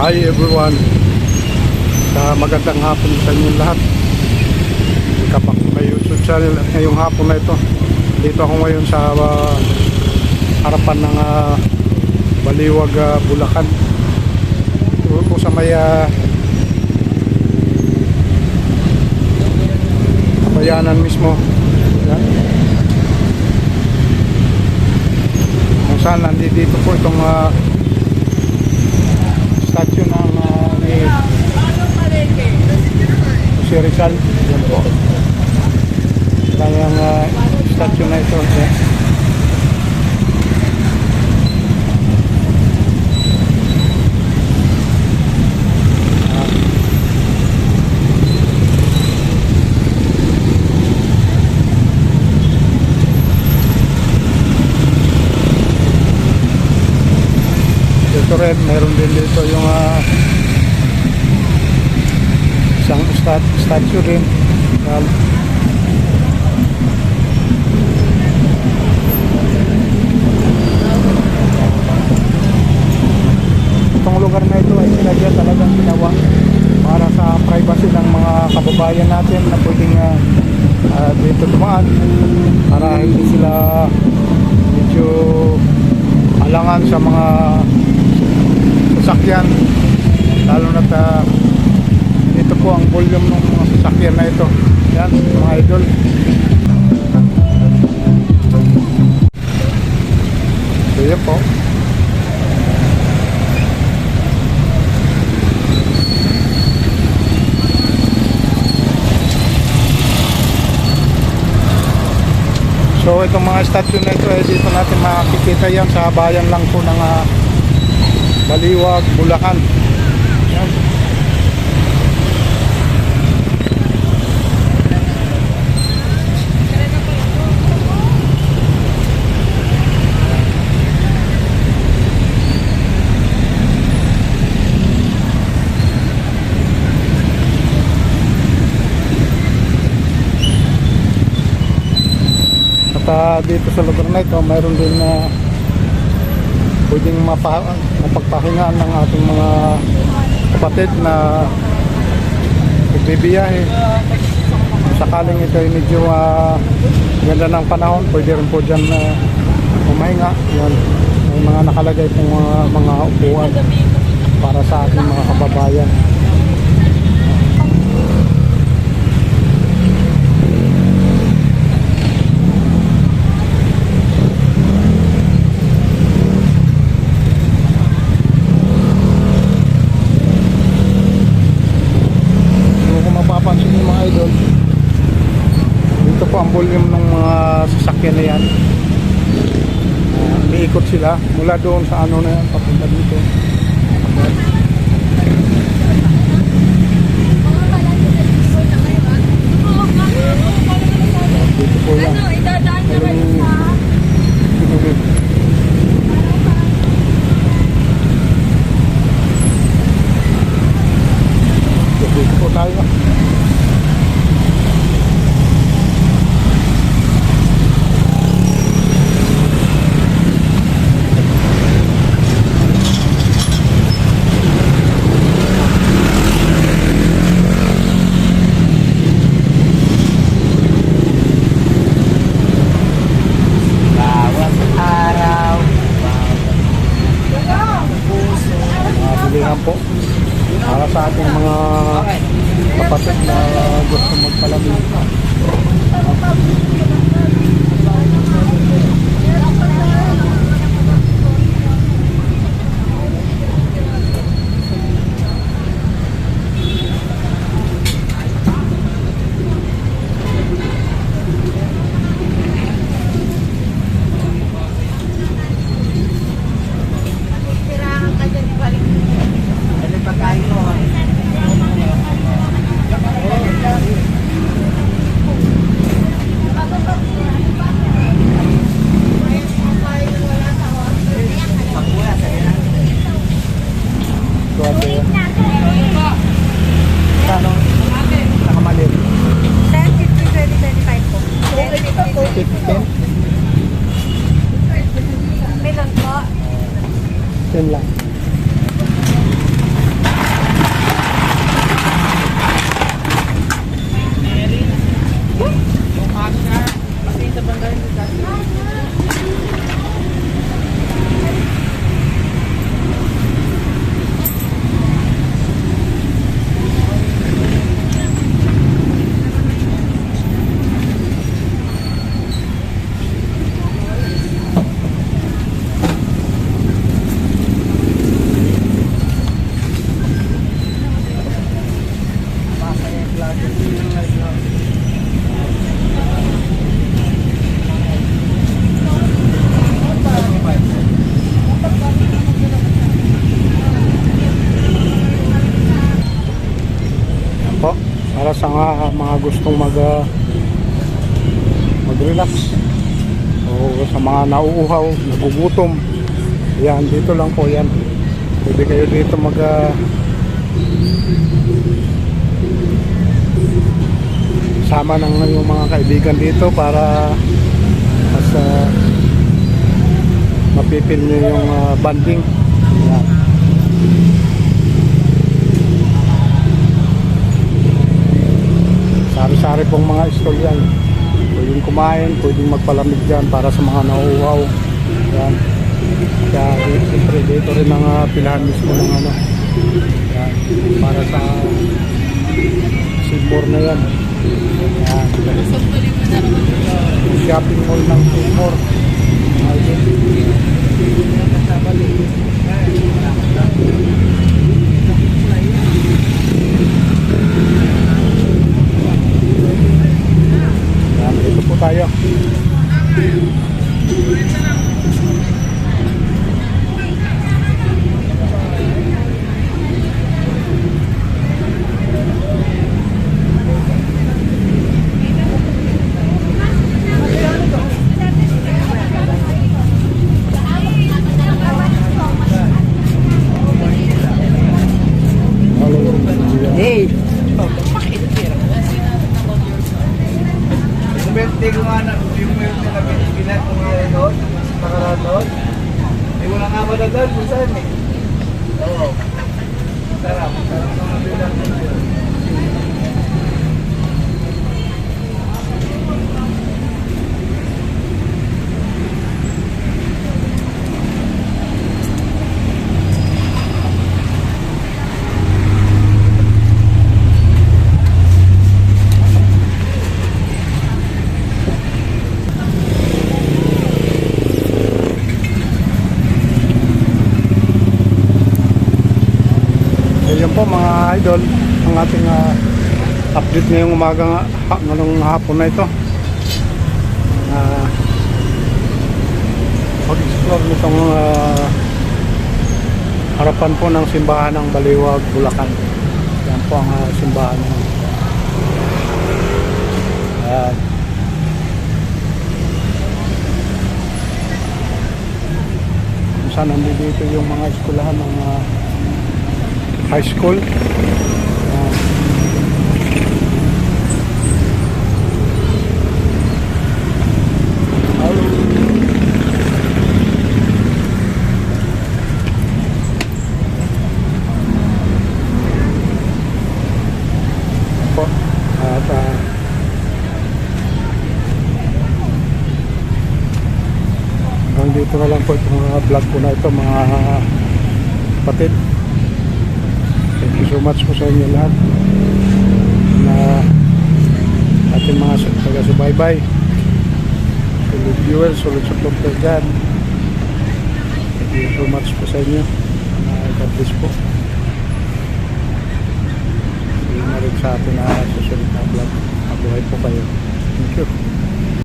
Hi everyone, magandang hapon sa inyong lahat. Kapak may YouTube channel at ngayong hapon na ito. Dito ako ngayon sa harapan ng Baliwag, Bulacan. Dito po sa may bayanan mismo. Yan. Kung saan nandito po itong statue ng si Rizal. Yan po kayang statue na ito. Dito rin, meron din dito yung isang statue rin. Itong lugar na ito ay sinadya talagang ginawa para sa privacy ng mga kababayan natin na pwedeng dito dumaan para hindi sila medyo alangan sa mga sasakyan, lalo na ito po ang volume ng mga sasakyan na ito. Yan mga idol. So yan po. So itong mga statue na ito ay dito natin makikita yan sa bayan lang po ng Baliwag, Bulacan. Yan. At dito sa lugar na ito mayroon din pwedeng mapagpahingaan ng ating mga kapatid na nagbibiyahe. Sakaling ito ay medyo ganda ng panahon, pwede rin po dyan pumahinga. Yan. May mga nakalagay pong mga upuan para sa ating mga kababayan. Dito po ang volume ng mga sasakyan na yan. Umiikot sila mula doon sa ano na yan papunta dito. Dito po yan. Dito po tayo. Po para sa ating mga kapatid na gusto magpalamig. para sa mga gustong mag-relax o sa mga nauuhaw, nagugutom. Yan, dito lang po yan. Pwede kayo dito sama ng yung mga kaibigan dito para mas mapipil nyo yung banding. Yan. Sari-sari pong mga stall yan. Pwedeng kumain, pwedeng magpalamig dyan para sa mga nauuhaw. Yan. Kaya siyempre dito rin ang pilahan mismo ng yan. Para sa Seymour na yan. Yan. Shopping mall ng Seymour. Yan, dito po tayo. Hey! Yung birthday ko nga na, yung birthday na pinag ko ngayon doon, nakaraan doon. Hindi ko na nga madadal kung saan eh. Oo. Sarap. Sarap naman bilang doon. Yan po mga idol, ang ating update ngayong umaga ngayong hapon na ito. Mag-explore nitong harapan po ng simbahan ng Baliwag, Bulacan. Yan po ang simbahan ng kung saan nandito yung mga eskwelahan ng high school. Po. At hanggang dito na lang po itong vlog ko na ito mga kapatid. Thank you so much po sa inyo lahat na ating mga taga-subaybay, solid viewers, solid supporter dyan. Thank you so much po sa inyo. God bless po. See you na rin sa ating susunod na vlog. Mabuhay po kayo. Thank you.